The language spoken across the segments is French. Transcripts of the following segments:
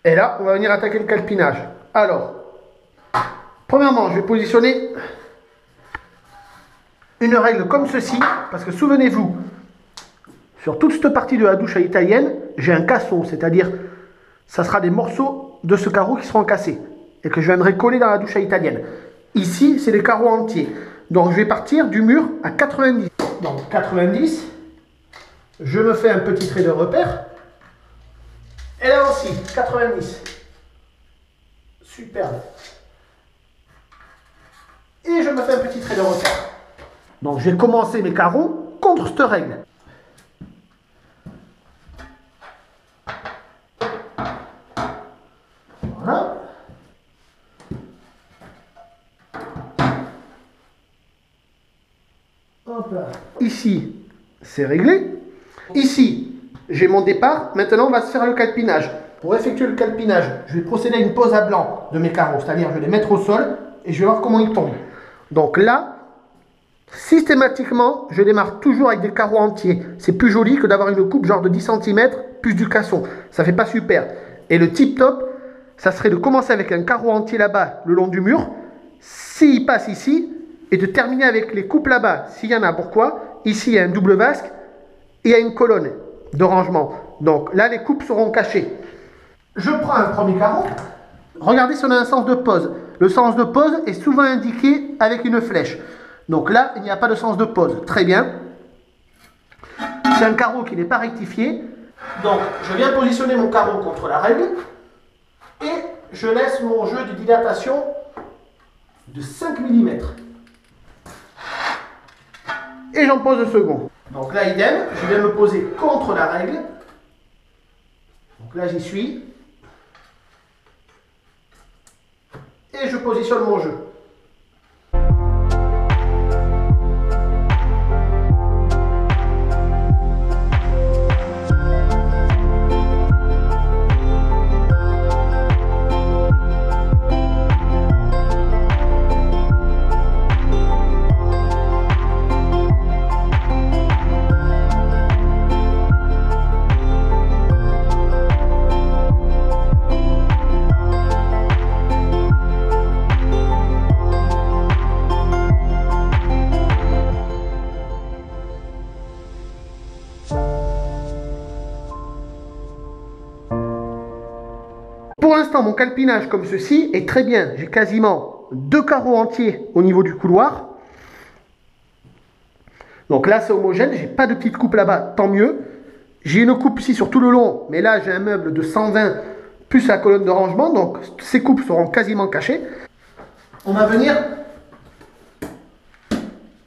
Et là, on va venir attaquer le calpinage. Alors, premièrement, je vais positionner une règle comme ceci, parce que souvenez-vous, sur toute cette partie de la douche à l'italienne, j'ai un casson, c'est-à-dire, ça sera des morceaux de ce carreau qui seront cassés, et que je viendrai coller dans la douche à l'italienne. Ici, c'est des carreaux entiers. Donc, je vais partir du mur à 90. Donc, 90, je me fais un petit trait de repère. Et là aussi, 90. Superbe. Et je me fais un petit trait de repère. Donc, je vais commencer mes carreaux contre cette règle. Voilà. Hop là. Ici, c'est réglé. Ici, j'ai mon départ. Maintenant, on va se faire le calpinage. Pour effectuer le calpinage, je vais procéder à une pose à blanc de mes carreaux. C'est-à-dire, je vais les mettre au sol et je vais voir comment ils tombent. Donc là, systématiquement, je démarre toujours avec des carreaux entiers. C'est plus joli que d'avoir une coupe genre de 10 cm plus du casson. Ça fait pas super. Et le tip top, ça serait de commencer avec un carreau entier là-bas, le long du mur. S'il passe ici, et de terminer avec les coupes là-bas, s'il y en a. Pourquoi? Ici, il y a un double vasque et il y a une colonne de rangement. Donc là, les coupes seront cachées. Je prends un premier carreau. Regardez si on a un sens de pose. Le sens de pose est souvent indiqué avec une flèche. Donc là, il n'y a pas de sens de pose. Très bien. C'est un carreau qui n'est pas rectifié. Donc, je viens positionner mon carreau contre la règle. Et je laisse mon jeu de dilatation de 5 mm. Et j'en pose le second. Donc là, idem, je viens me poser contre la règle. Donc là, j'y suis. Et je positionne mon jeu. Pour l'instant, mon calpinage comme ceci est très bien. J'ai quasiment 2 carreaux entiers au niveau du couloir. Donc là, c'est homogène. J'ai pas de petite coupe là-bas, tant mieux. J'ai une coupe ici sur tout le long, mais là, j'ai un meuble de 120 plus la colonne de rangement. Donc, ces coupes seront quasiment cachées. On va venir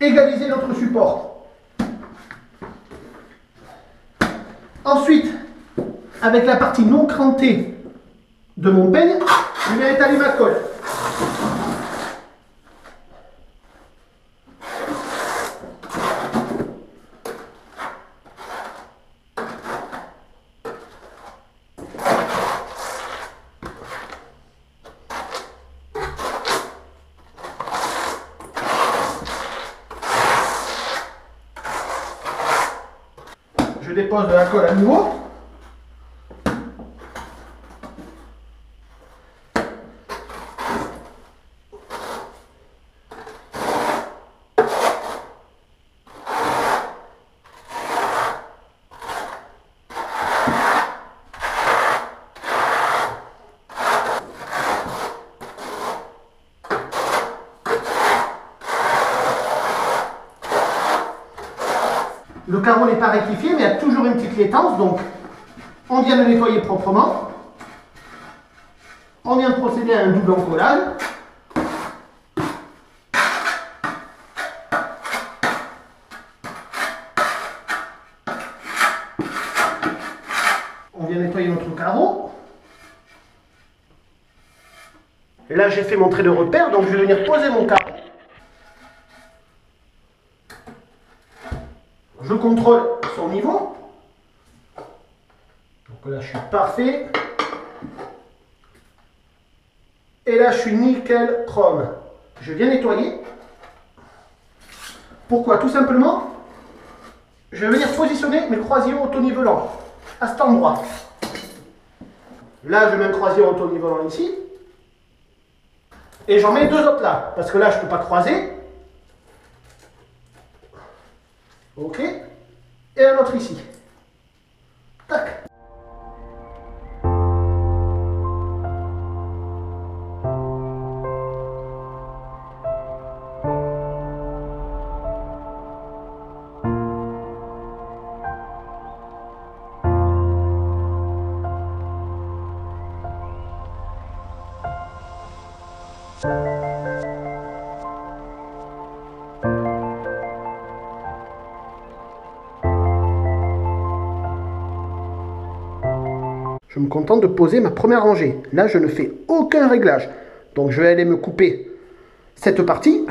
égaliser notre support. Ensuite, avec la partie non crantée de mon peigne, je viens étaler ma colle. Je dépose de la colle à nouveau. Le carreau n'est pas rectifié, mais il y a toujours une petite laitance, donc on vient le nettoyer proprement. On vient procéder à un double encollage. On vient nettoyer notre carreau. Et là, j'ai fait mon trait de repère, donc je vais venir poser mon carreau. Je contrôle son niveau. Donc là, je suis parfait. Et là, je suis nickel chrome. Je viens nettoyer. Pourquoi? Tout simplement, je vais venir positionner mes croisillons auto-nivelants à cet endroit. Là, je mets un croisillon auto-nivelant ici. Et j'en mets deux autres là, parce que là, je ne peux pas croiser. Ok. Et un autre ici. Tac. Je me contente de poser ma première rangée. Là, je ne fais aucun réglage. Donc, je vais aller me couper cette partie.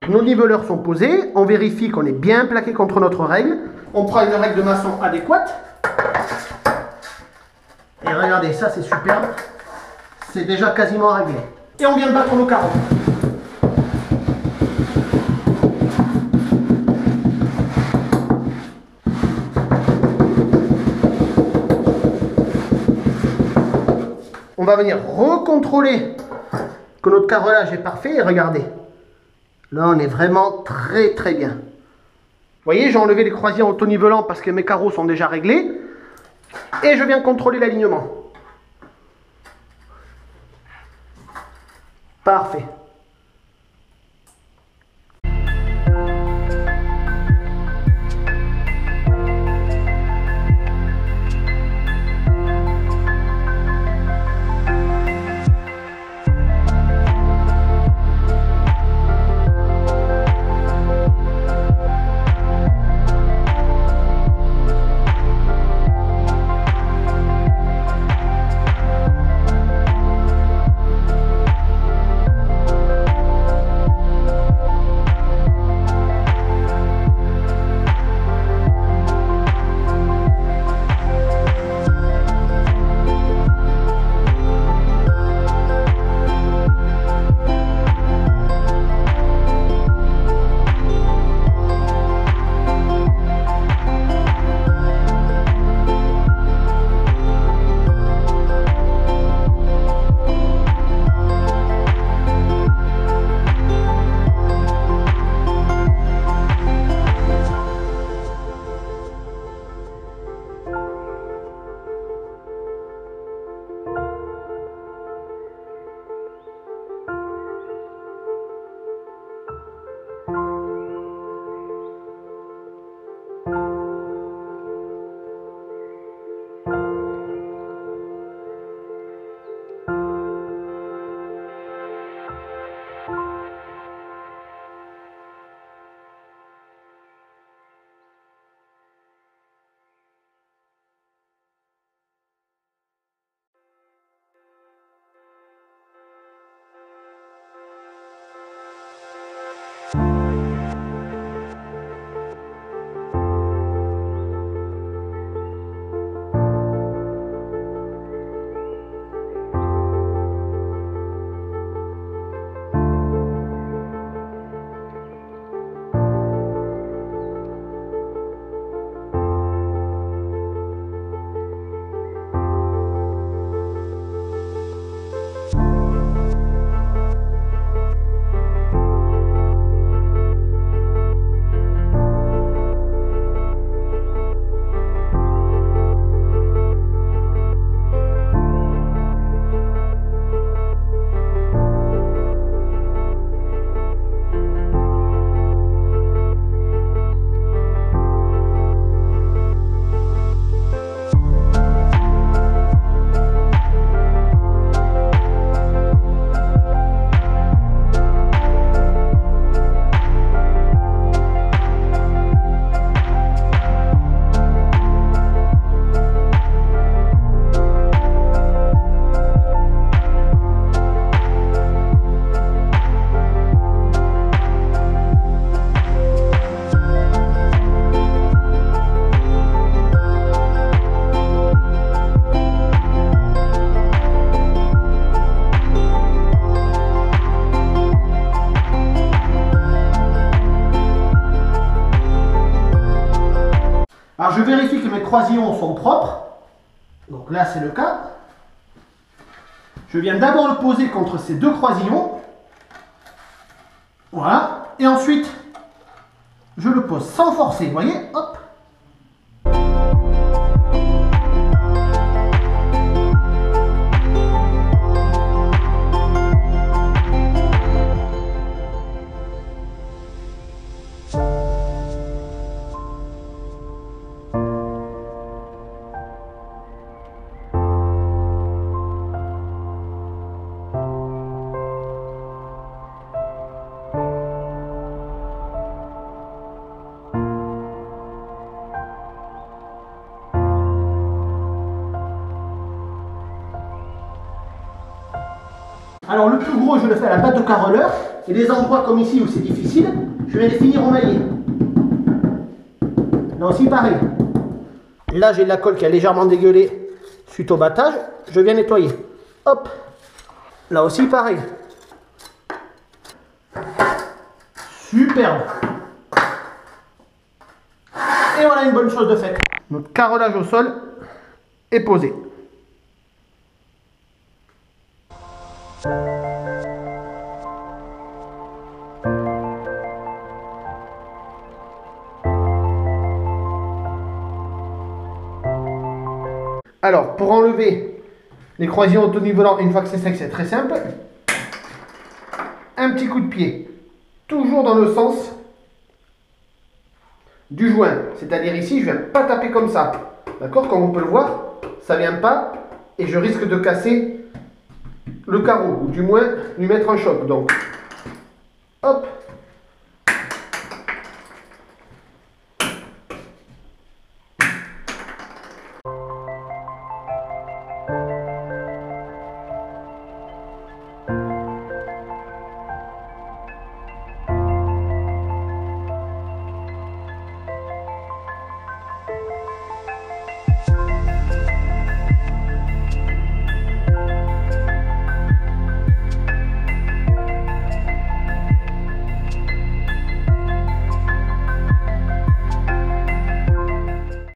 Nos niveleurs sont posés, on vérifie qu'on est bien plaqué contre notre règle. On prend une règle de maçon adéquate. Et regardez, ça c'est superbe. C'est déjà quasiment réglé. Et on vient de battre nos carreaux. On va venir recontrôler que notre carrelage est parfait et regardez. Là, on est vraiment très très bien. Vous voyez, j'ai enlevé les croisillons auto-nivelants parce que mes carreaux sont déjà réglés. Et je viens contrôler l'alignement. Parfait. croisillons sont propres, donc là c'est le cas, je viens d'abord le poser contre ces deux croisillons. Voilà. Et ensuite, je le pose sans forcer, vous voyez, hop. Alors le plus gros, je le fais à la batte de carreleur. Et les endroits comme ici où c'est difficile, je vais les finir en maillet. Là aussi pareil. Là j'ai de la colle qui a légèrement dégueulé suite au battage. Je viens nettoyer. Hop. Là aussi pareil. Superbe. Et voilà une bonne chose de faite. Notre carrelage au sol est posé. Alors, pour enlever les croisillons auto-nivelants une fois que c'est sec, c'est très simple. Un petit coup de pied, toujours dans le sens du joint. C'est-à-dire ici, je ne viens pas taper comme ça. D'accord? Comme on peut le voir, ça ne vient pas et je risque de casser le carreau, ou du moins lui mettre un choc. Donc, hop.